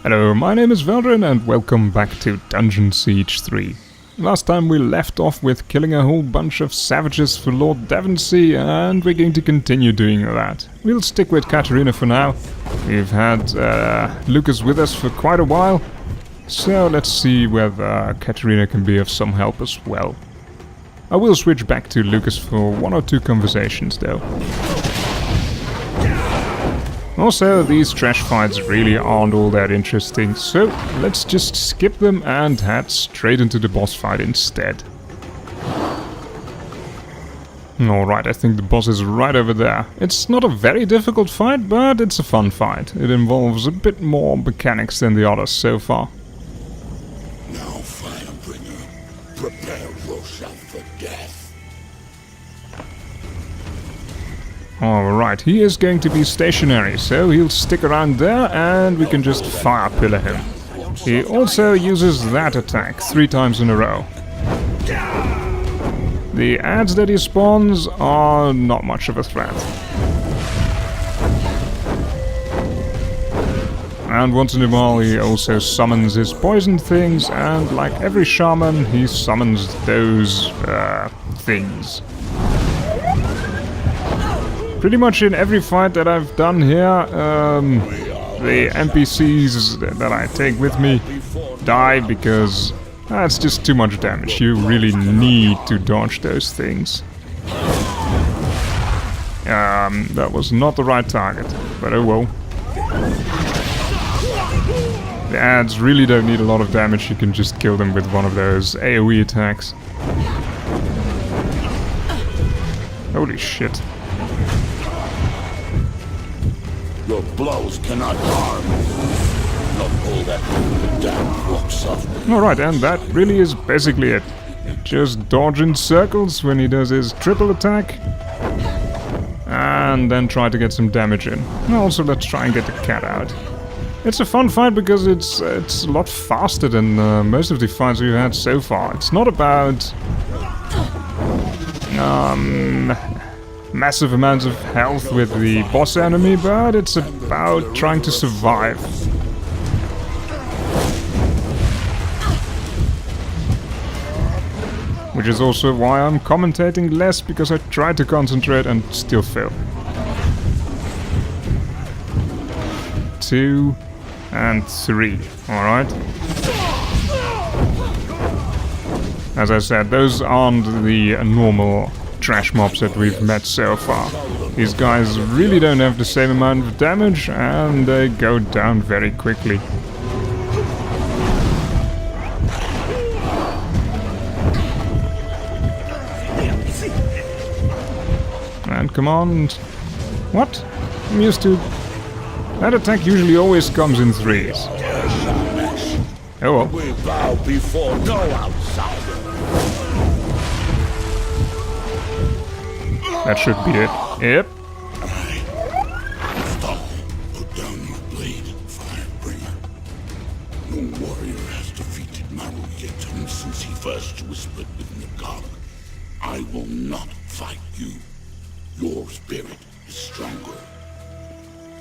Hello, my name is Feldrin and welcome back to Dungeon Siege 3. Last time we left off with killing a whole bunch of savages for Lord Devonsey, and we're going to continue doing that. We'll stick with Catarina for now. We've had Lucas with us for quite a while, so let's see whether Catarina can be of some help as well. I will switch back to Lucas for one or two conversations though. Also, these trash fights really aren't all that interesting, so let's just skip them and head straight into the boss fight instead. Alright, I think the boss is right over there. It's not a very difficult fight, but it's a fun fight. It involves a bit more mechanics than the others so far. Now, Firebringer, prepare yourself for death. Alright, he is going to be stationary, so he'll stick around there and we can just fire pillar him. He also uses that attack 3 times in a row. The ads that he spawns are not much of a threat. And once in a while he also summons his poison things, and like every shaman he summons those things. Pretty much in every fight that I've done here, the NPCs that I take with me die because that's just too much damage. You really need to dodge those things. That was not the right target, but oh well. The ads really don't need a lot of damage, you can just kill them with one of those AoE attacks. Holy shit. Your blows cannot harm. Not all that damn rocks off. Alright, and that really is basically it. Just dodge in circles when he does his triple attack. And then try to get some damage in. And also let's try and get the cat out. It's a fun fight because it's a lot faster than most of the fights we've had so far. It's not about massive amounts of health with the boss enemy, but it's about trying to survive. Which is also why I'm commentating less, because I try to concentrate and still fail. 2 and 3, alright. As I said, those aren't the normal trash mobs that we've met so far. These guys really don't have the same amount of damage and they go down very quickly. And come on. What? I'm used to... That attack usually always comes in 3s. Oh well. We bow before no outsider. That should be it. Yep. Stop. Put down your blade, Firebringer. No warrior has defeated Maruyetan since he first whispered with Nagak. I will not fight you. Your spirit is stronger.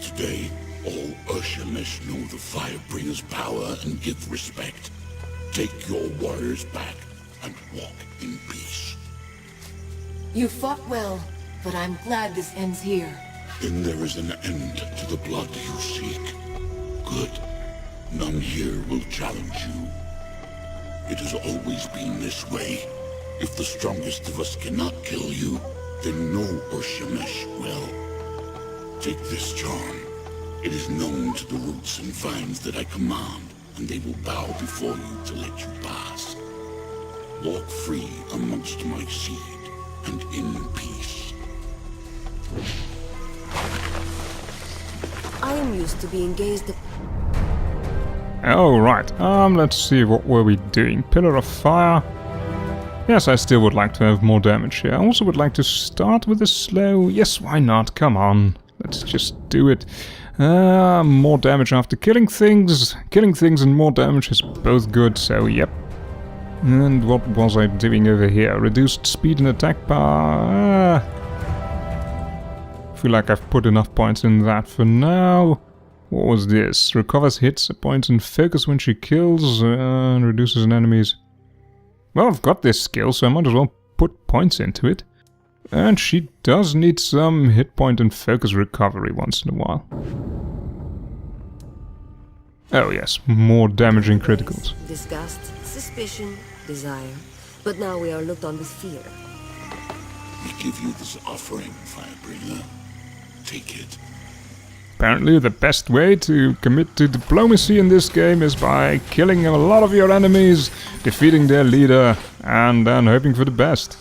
Today, all Urshemesh know the Firebringer's power and give respect. Take your warriors back and walk in peace. You fought well, but I'm glad this ends here. Then there is an end to the blood you seek. Good. None here will challenge you. It has always been this way. If the strongest of us cannot kill you, then no Urshemesh will. Take this charm. It is known to the roots and vines that I command, and they will bow before you to let you pass. Walk free amongst my seed, and in peace. I am used to being gazed at. Oh, right. Let's see, what were we doing? Pillar of Fire. Yes, I still would like to have more damage here. I also would like to start with a slow... Yes, why not? Come on. Let's just do it. More damage after killing things. Killing things and more damage is both good, so yep. And what was I doing over here? Reduced speed and attack power. I feel like I've put enough points in that for now. What was this? Recovers hits points and focus when she kills and reduces an enemy's... Well, I've got this skill, so I might as well put points into it. And she does need some hit point and focus recovery once in a while. Oh yes, more damaging criticals. Disgust, suspicion, desire. But now we are looked on with fear. We give you this offering, Firebringer. Take it. Apparently the best way to commit to diplomacy in this game is by killing a lot of your enemies, defeating their leader, and then hoping for the best.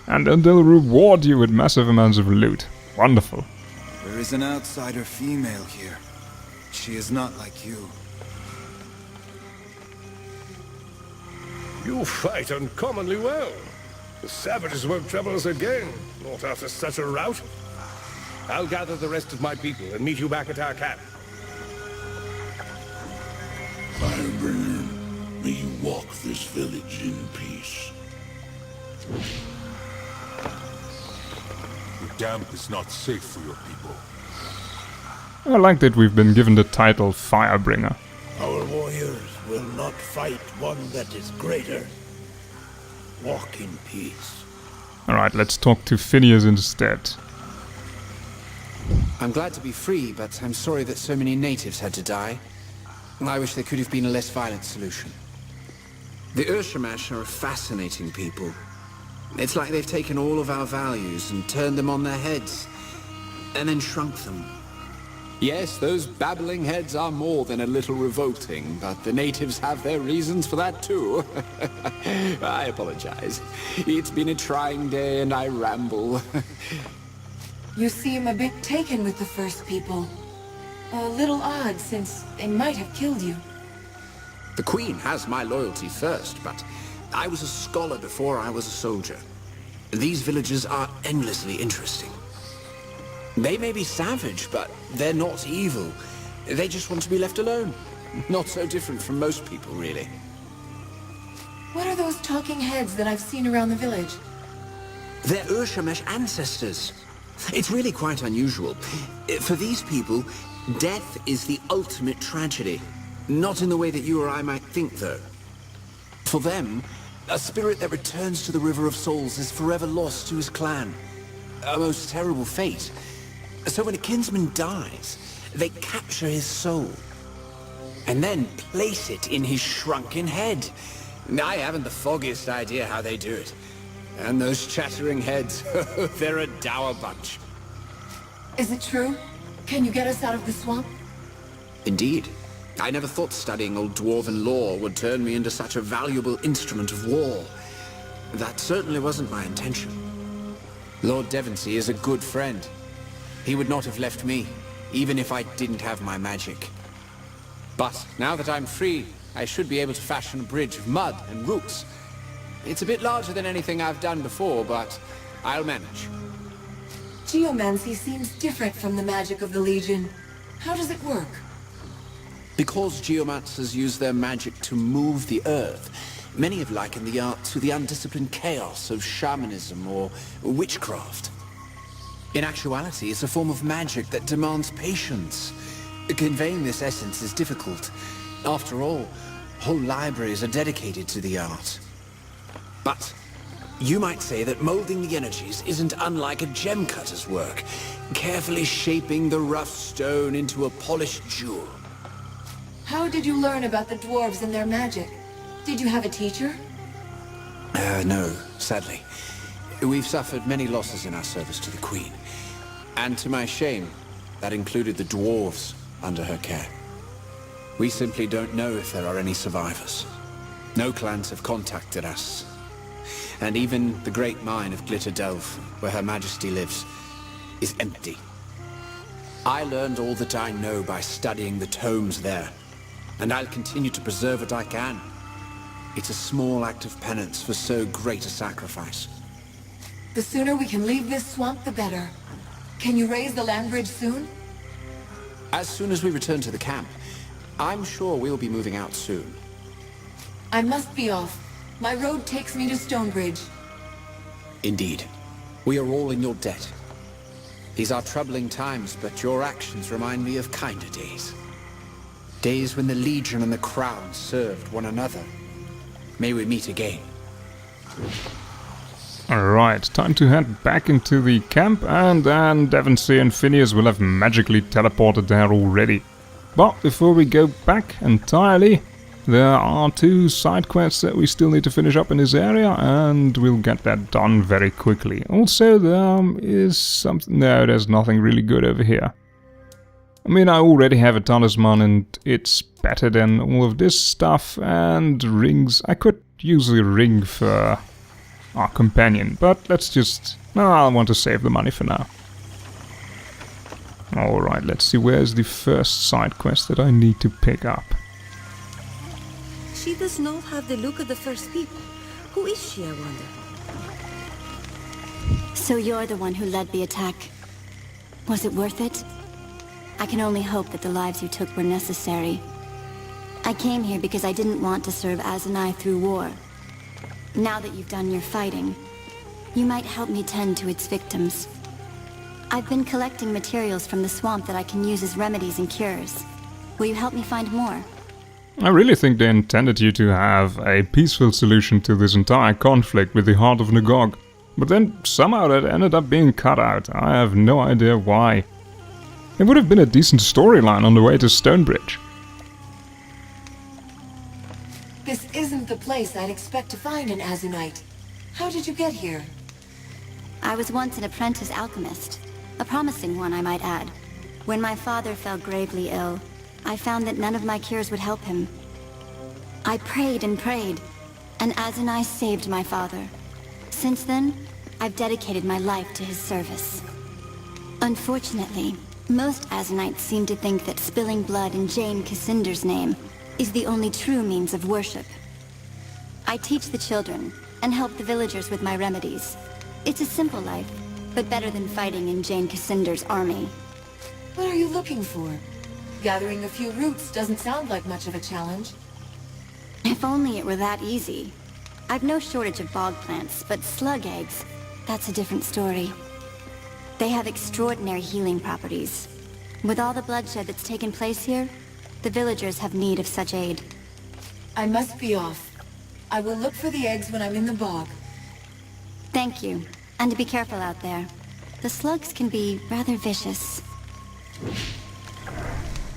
And then they'll reward you with massive amounts of loot. Wonderful. There is an outsider female here. She is not like you. You fight uncommonly well. The savages won't trouble us again, not after such a rout. I'll gather the rest of my people and meet you back at our camp. Firebringer, may you walk this village in peace. The camp is not safe for your people. I like that we've been given the title Firebringer. Our warriors will not fight one that is greater. Walk in peace. Alright, let's talk to Phineas instead. I'm glad to be free, but I'm sorry that so many natives had to die. I wish there could have been a less violent solution. The Urshamash are a fascinating people. It's like they've taken all of our values and turned them on their heads, and then shrunk them. Yes, those babbling heads are more than a little revolting, but the natives have their reasons for that too. I apologize. It's been a trying day and I ramble. You seem a bit taken with the first people. A little odd, since they might have killed you. The Queen has my loyalty first, but I was a scholar before I was a soldier. These villagers are endlessly interesting. They may be savage, but they're not evil. They just want to be left alone. Not so different from most people, really. What are those talking heads that I've seen around the village? They're Urshamesh ancestors. It's really quite unusual. For these people, death is the ultimate tragedy. Not in the way that you or I might think, though. For them, a spirit that returns to the River of Souls is forever lost to his clan. A most terrible fate. So when a kinsman dies, they capture his soul, and then place it in his shrunken head. I haven't the foggiest idea how they do it. And those chattering heads, they're a dour bunch. Is it true? Can you get us out of the swamp? Indeed. I never thought studying old dwarven lore would turn me into such a valuable instrument of war. That certainly wasn't my intention. Lord Devonsey is a good friend. He would not have left me, even if I didn't have my magic. But now that I'm free, I should be able to fashion a bridge of mud and roots. It's a bit larger than anything I've done before, but I'll manage. Geomancy seems different from the magic of the Legion. How does it work? Because geomancers use their magic to move the earth, many have likened the art to the undisciplined chaos of shamanism or witchcraft. In actuality, it's a form of magic that demands patience. Conveying this essence is difficult. After all, whole libraries are dedicated to the art. But you might say that molding the energies isn't unlike a gem cutter's work, carefully shaping the rough stone into a polished jewel. How did you learn about the dwarves and their magic? Did you have a teacher? No, sadly. We've suffered many losses in our service to the Queen. And to my shame, that included the dwarves under her care. We simply don't know if there are any survivors. No clans have contacted us. And even the great mine of Glitter Delve, where Her Majesty lives, is empty. I learned all that I know by studying the tomes there, and I'll continue to preserve what I can. It's a small act of penance for so great a sacrifice. The sooner we can leave this swamp, the better. Can you raise the land bridge soon? As soon as we return to the camp, I'm sure we'll be moving out soon. I must be off. My road takes me to Stonebridge. Indeed. We are all in your debt. These are troubling times, but your actions remind me of kinder days. Days when the Legion and the Crown served one another. May we meet again. Alright, time to head back into the camp, and then Devonsey and Phineas will have magically teleported there already. But before we go back entirely, there are 2 side quests that we still need to finish up in this area, and we'll get that done very quickly. Also, there is something... No, there's nothing really good over here. I mean, I already have a talisman and it's better than all of this stuff, and rings. I could use a ring for our companion, but let's just... No, I want to save the money for now. Alright, let's see, where's the first side quest that I need to pick up? She does not have the look of the first people. Who is she, I wonder? So you're the one who led the attack. Was it worth it? I can only hope that the lives you took were necessary. I came here because I didn't want to serve Azanai through war. Now that you've done your fighting, you might help me tend to its victims. I've been collecting materials from the swamp that I can use as remedies and cures. Will you help me find more? I really think they intended you to have a peaceful solution to this entire conflict with the Heart of Nagog. But then somehow that ended up being cut out. I have no idea why. It would have been a decent storyline on the way to Stonebridge. This isn't the place I'd expect to find an Azunite. How did you get here? I was once an apprentice alchemist. A promising one, I might add. When my father fell gravely ill, I found that none of my cures would help him. I prayed and prayed, and Azanai saved my father. Since then, I've dedicated my life to his service. Unfortunately, most Azanites seem to think that spilling blood in Jane Cassinder's name is the only true means of worship. I teach the children, and help the villagers with my remedies. It's a simple life, but better than fighting in Jane Cassinder's army. What are you looking for? Gathering a few roots doesn't sound like much of a challenge. If only it were that easy. I've no shortage of bog plants, but slug eggs, that's a different story. They have extraordinary healing properties. With all the bloodshed that's taken place here, the villagers have need of such aid. I must be off. I will look for the eggs when I'm in the bog. Thank you, and be careful out there. The slugs can be rather vicious.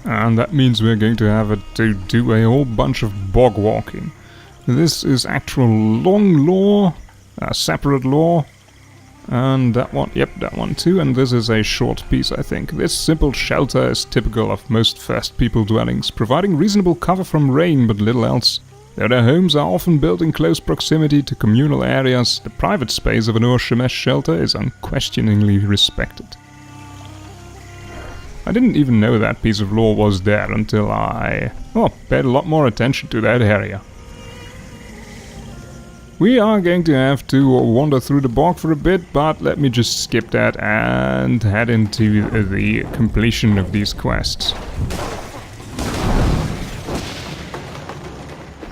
And that means we're going to have to do a whole bunch of bog walking. This is actual long lore, a separate lore. And that one, yep, that one too, and this is a short piece, I think. This simple shelter is typical of most First People dwellings, providing reasonable cover from rain but little else. Though their homes are often built in close proximity to communal areas, the private space of an Ur-Shemesh shelter is unquestioningly respected. I didn't even know that piece of lore was there until I paid a lot more attention to that area. We are going to have to wander through the bog for a bit, but let me just skip that and head into the completion of these quests.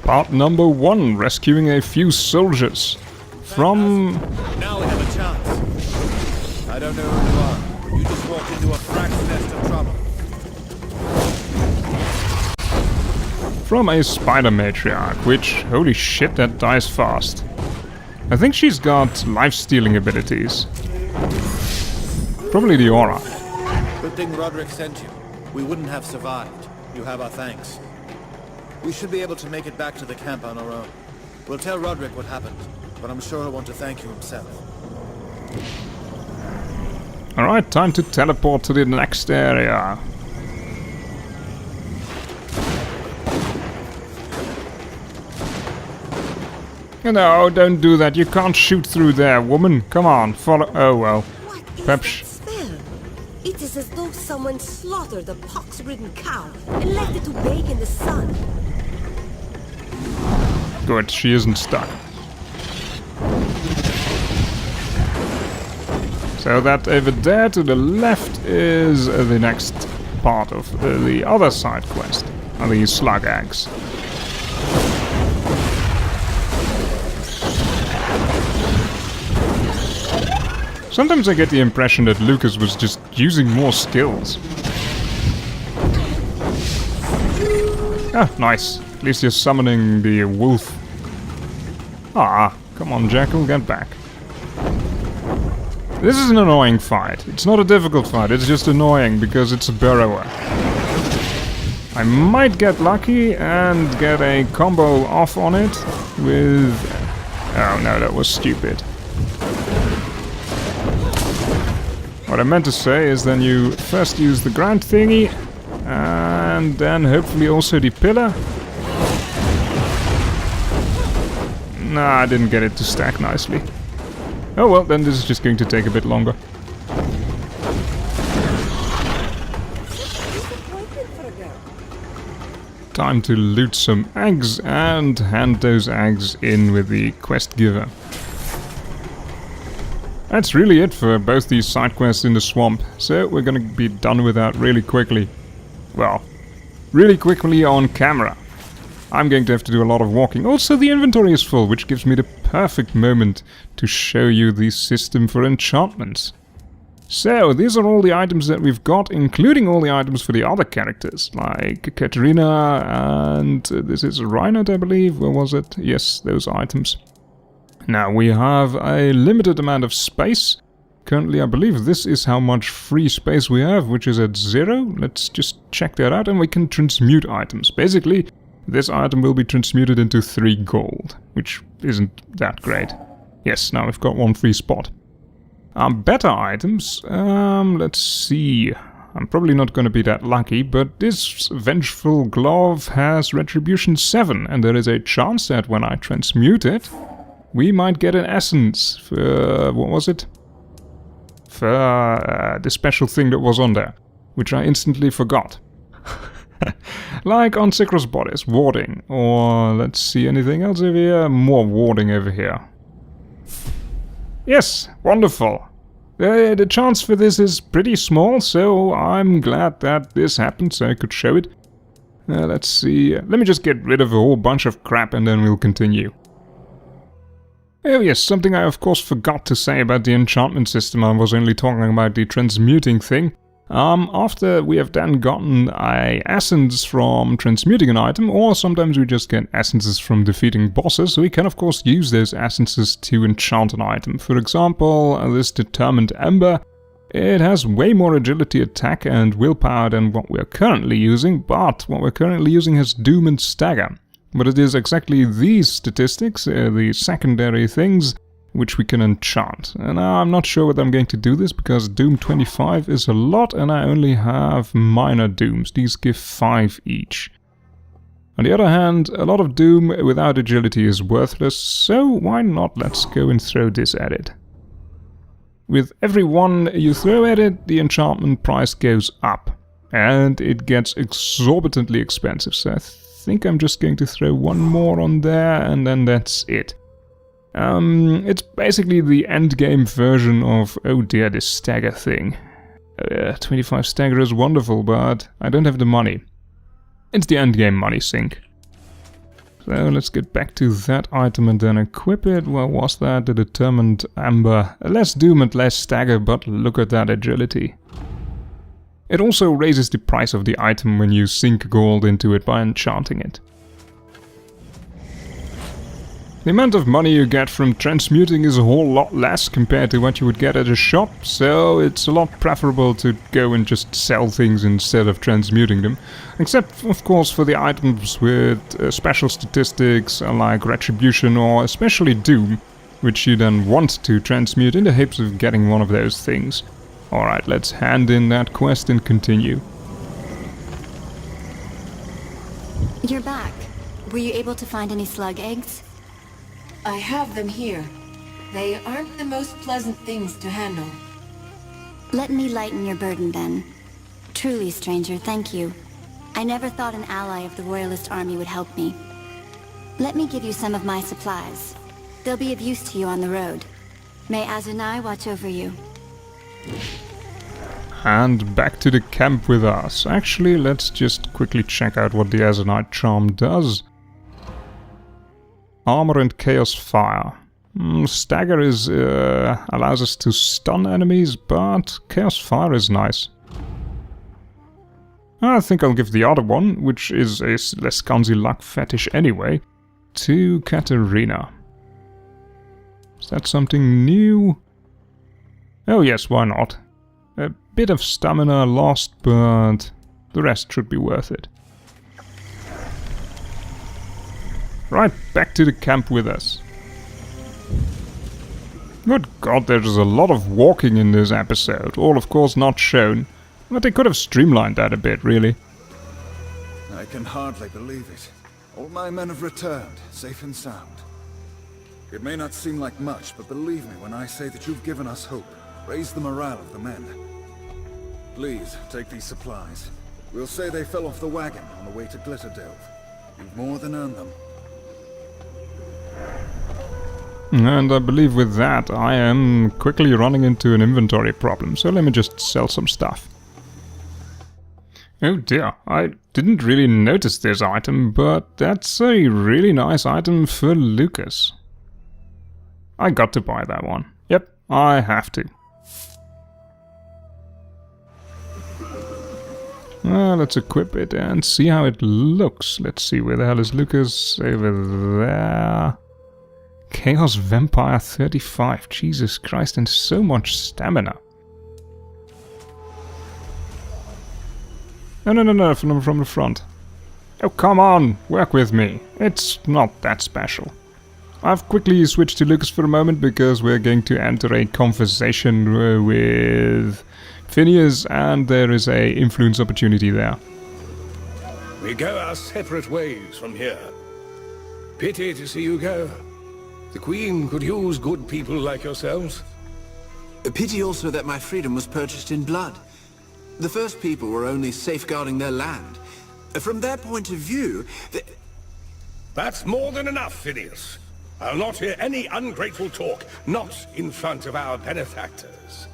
Part number 1, rescuing a few soldiers from... Now we have a chance. I don't know who you are. You just walked into a frack's nest of trouble. From a spider matriarch, which, holy shit, that dies fast. I think she's got life-stealing abilities. Probably the aura. Good thing Roderick sent you. We wouldn't have survived. You have our thanks. We should be able to make it back to the camp on our own. We'll tell Roderick what happened, but I'm sure he'll want to thank you himself. Alright, time to teleport to the next area. No, don't do that. You can't shoot through there, woman. Come on, follow. Oh well. What is Perhaps. that smell? It is as though someone slaughtered a pox-ridden cow and left it to bake in the sun. Good, she isn't stuck. So that over there to the left is the next part of the other side quest. The slug eggs. Sometimes I get the impression that Lucas was just using more skills. Ah, nice. At least you're summoning the wolf. Ah, come on, Jackal, get back. This is an annoying fight. It's not a difficult fight, it's just annoying because it's a burrower. I might get lucky and get a combo off on it with... Oh no, that was stupid. What I meant to say is then you first use the ground thingy and then hopefully also the pillar. Nah, I didn't get it to stack nicely. Oh well, then this is just going to take a bit longer. Time to loot some eggs and hand those eggs in with the quest giver. That's really it for both these side quests in the swamp, so we're gonna be done with that really quickly. Well, really quickly on camera. I'm going to have to do a lot of walking. Also, the inventory is full, which gives me the perfect moment to show you the system for enchantments. So, these are all the items that we've got, including all the items for the other characters, like Catarina and this is Reinhardt, I believe, or was it? Yes, those items. Now, we have a limited amount of space. Currently, I believe this is how much free space we have, which is at 0. Let's just check that out, and we can transmute items. Basically, this item will be transmuted into 3 gold, which isn't that great. Yes, now we've got 1 free spot. Better items, let's see. I'm probably not going to be that lucky, but this Vengeful Glove has Retribution 7, and there is a chance that when I transmute it, we might get an essence for... what was it? For the special thing that was on there, which I instantly forgot. Like on Sicros Bodies, warding, or let's see, anything else over here? More warding over here. Yes, wonderful. The chance for this is pretty small, so I'm glad that this happened so I could show it. Let's see, let me just get rid of a whole bunch of crap and then we'll continue. Oh yes, something I of course forgot to say about the enchantment system. I was only talking about the transmuting thing. After we have then gotten a essence from transmuting an item, or sometimes we just get essences from defeating bosses, we can of course use those essences to enchant an item. For example, this Determined Ember, it has way more agility, attack and willpower than what we're currently using, but what we're currently using has Doom and Stagger. But it is exactly these statistics, the secondary things, which we can enchant. And I'm not sure whether I'm going to do this, because Doom 25 is a lot and I only have minor Dooms. These give 5 each. On the other hand, a lot of Doom without agility is worthless, so why not let's go and throw this at it. With every one you throw at it, the enchantment price goes up. And it gets exorbitantly expensive, so I think I'm just going to throw one more on there and then that's it. It's basically the endgame version of, oh dear, this stagger thing. 25 stagger is wonderful, but I don't have the money. It's the endgame money sink. So let's get back to that item and then equip it. What was that? The Determined Ember. Less Doom and less stagger, but look at that agility. It also raises the price of the item when you sink gold into it by enchanting it. The amount of money you get from transmuting is a whole lot less compared to what you would get at a shop, so it's a lot preferable to go and just sell things instead of transmuting them. Except, of course, for the items with special statistics like Retribution or especially Doom, which you then want to transmute in the hopes of getting one of those things. Alright, let's hand in that quest and continue. You're back. Were you able to find any slug eggs? I have them here. They aren't the most pleasant things to handle. Let me lighten your burden then. Truly, stranger, thank you. I never thought an ally of the Royalist army would help me. Let me give you some of my supplies. They'll be of use to you on the road. May Azunai watch over you. And back to the camp with us. Actually, let's just quickly check out what the Azunite Charm does. Armor and Chaos Fire. Stagger is allows us to stun enemies, but Chaos Fire is nice. I think I'll give the other one, which is a less Kanzi luck fetish anyway, to Catarina. Is that something new? Oh yes, why not? A bit of stamina lost, but the rest should be worth it. Right, back to the camp with us. Good God, there's a lot of walking in this episode, all of course not shown, but they could have streamlined that a bit, really. I can hardly believe it. All my men have returned, safe and sound. It may not seem like much, but believe me when I say that you've given us hope. Raise the morale of the men. Please, take these supplies. We'll say they fell off the wagon on the way to Glitterdelve. You've more than earned them. And I believe with that I am quickly running into an inventory problem, so let me just sell some stuff. Oh dear, I didn't really notice this item, but that's a really nice item for Lucas. I got to buy that one. Yep, I have to. Well, let's equip it and see how it looks. Let's see, where the hell is Lucas? Over there. Chaos Vampire 35. Jesus Christ, and so much stamina. No, from the front. Oh, come on, work with me. It's not that special. I've quickly switched to Lucas for a moment because we're going to enter a conversation with Phineas, and there is a influence opportunity there. We go our separate ways from here. Pity to see you go. The Queen could use good people like yourselves. A pity also that my freedom was purchased in blood. The first people were only safeguarding their land. From their point of view, That's more than enough, Phineas. I'll not hear any ungrateful talk, not in front of our benefactors.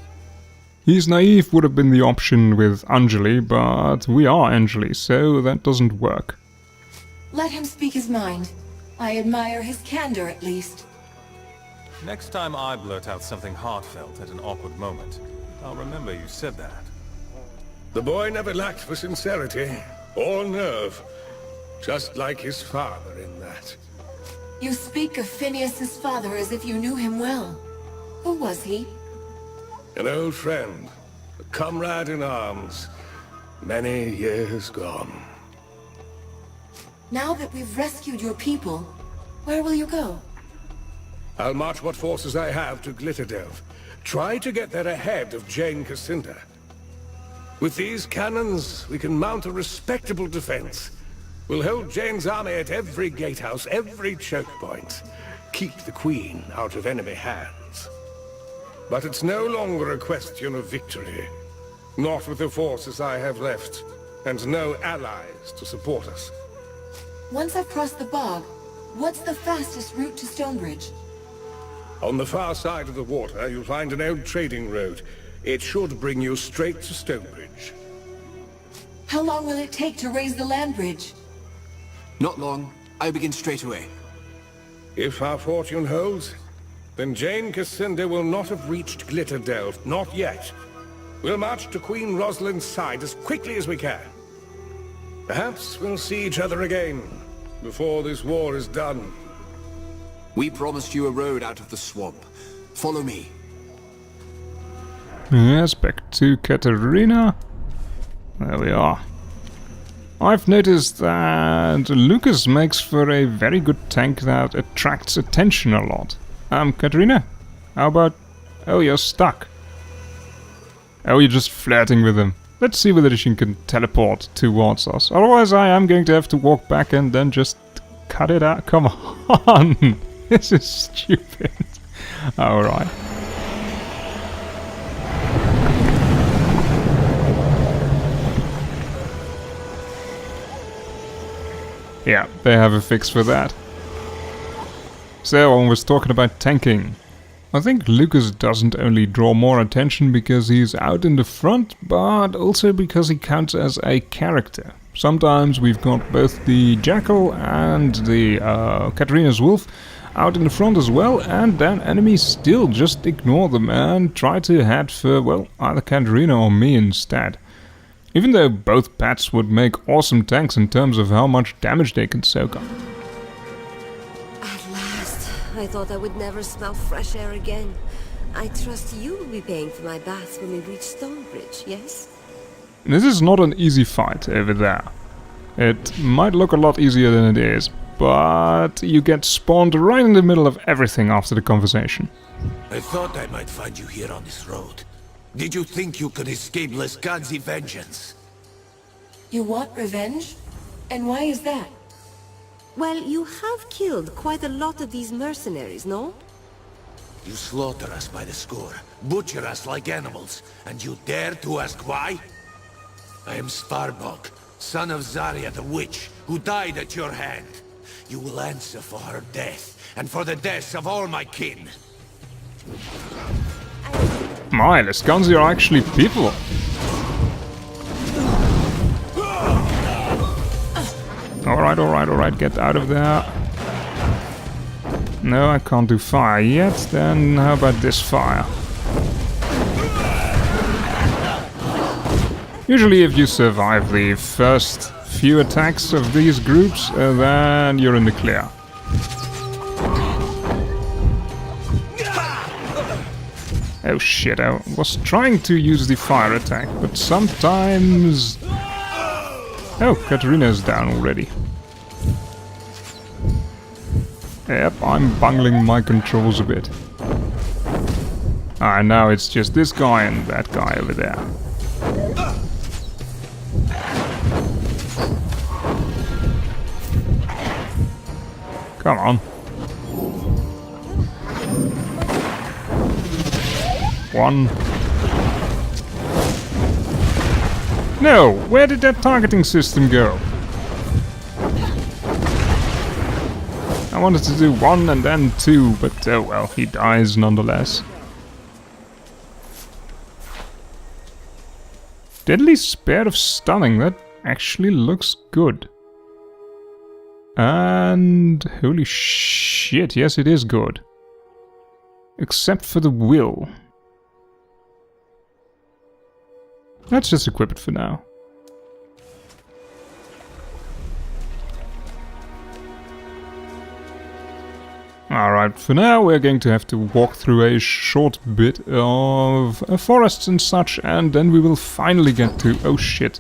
He's naive would have been the option with Anjali, but we are Anjali, so that doesn't work. Let him speak his mind. I admire his candor at least. Next time I blurt out something heartfelt at an awkward moment, I'll remember you said that. The boy never lacked for sincerity or nerve, just like his father in that. You speak of Phineas's father as if you knew him well. Who was he? An old friend, a comrade in arms, many years gone. Now that we've rescued your people, where will you go? I'll march what forces I have to Glitterdelve. Try to get there ahead of Jane Cassinda. With these cannons, we can mount a respectable defense. We'll hold Jane's army at every gatehouse, every choke point. Keep the Queen out of enemy hands. But it's no longer a question of victory. Not with the forces I have left, and no allies to support us. Once I've crossed the bog, what's the fastest route to Stonebridge? On the far side of the water, you'll find an old trading road. It should bring you straight to Stonebridge. How long will it take to raise the land bridge? not long. I begin straight away. If our fortune holds, then Jane Cassinda will not have reached Glitterdelve, not yet. We'll march to Queen Rosalind's side as quickly as we can. Perhaps we'll see each other again, before this war is done. We promised you a road out of the swamp. Follow me. Yes, back to Catarina. There we are. I've noticed that Lucas makes for a very good tank that attracts attention a lot. Catarina, how about... Oh, you're stuck. Oh, you're just flirting with him. Let's see whether she can teleport towards us. Otherwise, I am going to have to walk back and then just cut it out. Come on! This is stupid. Alright. Yeah, they have a fix for that. So, I was talking about tanking. I think Lucas doesn't only draw more attention because he's out in the front, but also because he counts as a character. Sometimes we've got both the Jackal and the Catarina's Wolf out in the front as well, and then enemies still just ignore them and try to head for, well, either Catarina or me instead. Even though both pets would make awesome tanks in terms of how much damage they can soak up. At last, I thought I would never smell fresh air again. I trust you will be paying for my baths when we reach Stonebridge, yes? This is not an easy fight over there. It might look a lot easier than it is, but you get spawned right in the middle of everything after the conversation. I thought I might find you here on this road. Did you think you could escape Lescanzi vengeance? You want revenge? And why is that? Well, you have killed quite a lot of these mercenaries, no? You slaughter us by the score, butcher us like animals, and you dare to ask why? I am Starbog, son of Zarya the Witch, who died at your hand. You will answer for her death, and for the deaths of all my kin. My, Lescanzi are actually people. Alright, get out of there. No, I can't do fire yet, then how about this fire? Usually if you survive the first few attacks of these groups, then you're in the clear. Oh shit, I was trying to use the fire attack, but sometimes... Oh, Catarina is down already. Yep, I'm bungling my controls a bit. Ah, now it's just this guy and that guy over there. Come on. One. No! Where did that targeting system go? I wanted to do one and then two, but oh well, he dies nonetheless. Deadly Spear of Stunning, that actually looks good. And holy shit, yes it is good. Except for the will. Let's just equip it for now. Alright, for now we're going to have to walk through a short bit of forests and such, and then we will finally get to... Oh shit.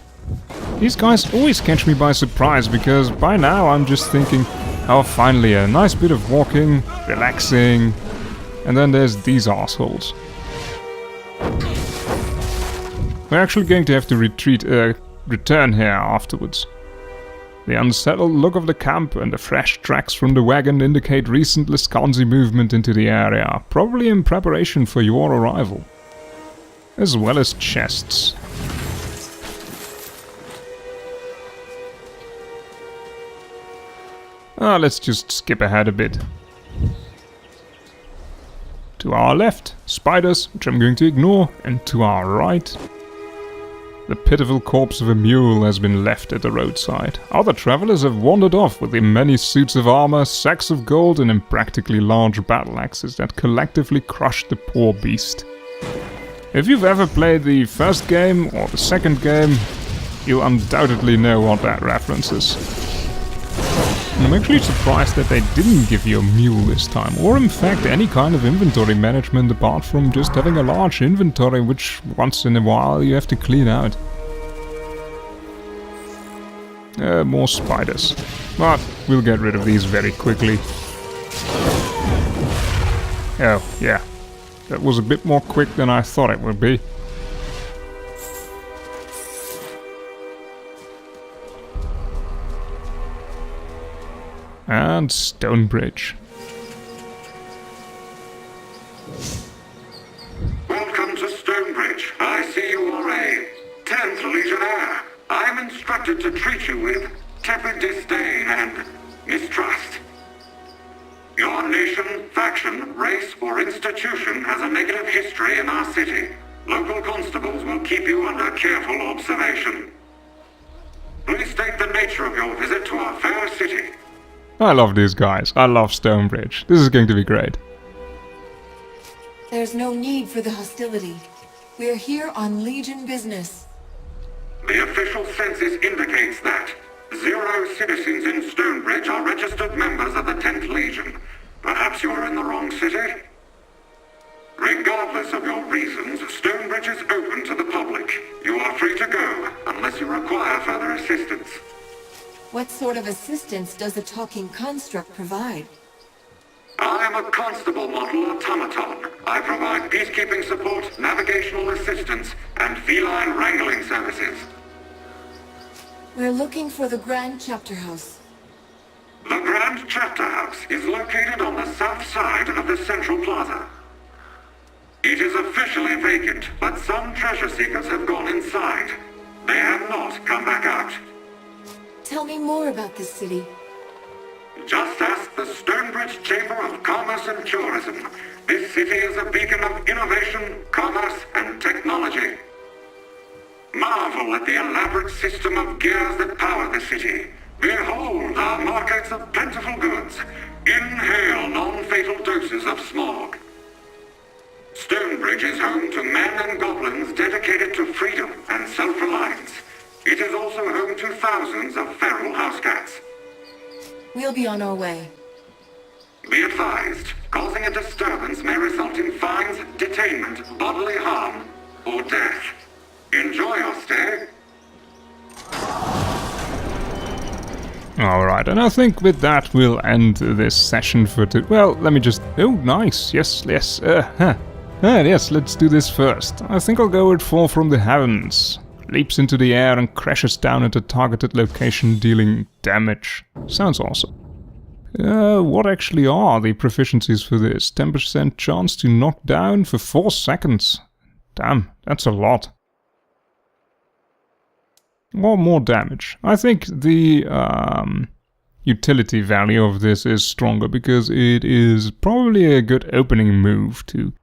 These guys always catch me by surprise, because by now I'm just thinking, oh finally a nice bit of walking, relaxing, and then there's these assholes. We're actually going to have to return here afterwards. The unsettled look of the camp and the fresh tracks from the wagon indicate recent Lescanzi movement into the area, probably in preparation for your arrival. As well as chests. Let's just skip ahead a bit. To our left, spiders, which I'm going to ignore, and to our right... The pitiful corpse of a mule has been left at the roadside. Other travelers have wandered off with the many suits of armor, sacks of gold, and impractically large battle axes that collectively crushed the poor beast. If you've ever played the first game or the second game, you'll undoubtedly know what that reference is. I'm actually surprised that they didn't give you a mule this time, or in fact any kind of inventory management apart from just having a large inventory which once in a while you have to clean out. More spiders. But we'll get rid of these very quickly. Oh, yeah. That was a bit more quick than I thought it would be. And Stonebridge. Welcome to Stonebridge. I see you are a 10th Legionnaire. I am instructed to treat you with tepid disdain and mistrust. Your nation, faction, race, or institution has a negative history in our city. Local constables will keep you under careful observation. Please state the nature of your visit to our fair city. I love these guys. I love Stonebridge. This is going to be great. There's no need for the hostility. We're here on Legion business. The official census indicates that 0 citizens in Stonebridge are registered members of the 10th Legion. Perhaps you are in the wrong city? Regardless of your reasons, Stonebridge is open to the public. You are free to go, unless you require further assistance. What sort of assistance does a talking construct provide? I am a constable model automaton. I provide peacekeeping support, navigational assistance, and feline wrangling services. We're looking for the Grand Chapter House. The Grand Chapter House is located on the south side of the Central Plaza. It is officially vacant, but some treasure seekers have gone inside. They have not come back out. Tell me more about this city. Just ask the Stonebridge Chamber of Commerce and Tourism. This city is a beacon of innovation, commerce, and technology. Marvel at the elaborate system of gears that power the city. Behold our markets of plentiful goods. Inhale non-fatal doses of smog. Stonebridge is home to men and goblins dedicated to freedom and self-reliance. It is also home to thousands of feral housecats. We'll be on our way. Be advised, causing a disturbance may result in fines, detainment, bodily harm, or death. Enjoy your stay. Alright, and I think with that we'll end this session for today. Well, let me just... Oh, nice. Yes, yes. Yes, let's do this first. I think I'll go with Fall from the Heavens. Leaps into the air and crashes down at a targeted location, dealing damage. Sounds awesome. What actually are the proficiencies for this? 10% chance to knock down for 4 seconds. Damn, that's a lot. Or more damage. I think the utility value of this is stronger because it is probably a good opening move to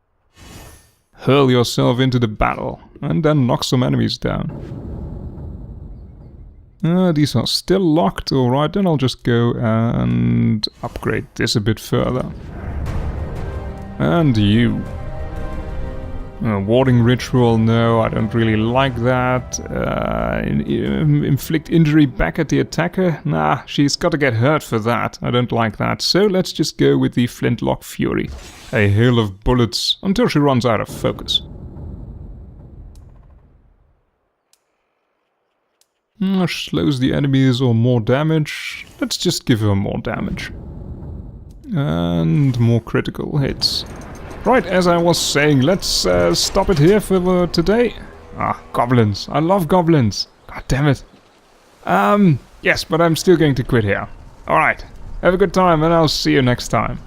hurl yourself into the battle and then knock some enemies down. These are still locked, alright, then I'll just go and upgrade this a bit further. And you. Warding ritual, no, I don't really like that. Inflict injury back at the attacker? Nah, she's gotta get hurt for that. I don't like that. So let's just go with the Flintlock Fury. A hail of bullets until she runs out of focus. Slows the enemies or more damage. Let's just give her more damage. And more critical hits. Right, as I was saying, let's stop it here for today. Ah, goblins. I love goblins. God damn it. Yes, but I'm still going to quit here. Alright, have a good time and I'll see you next time.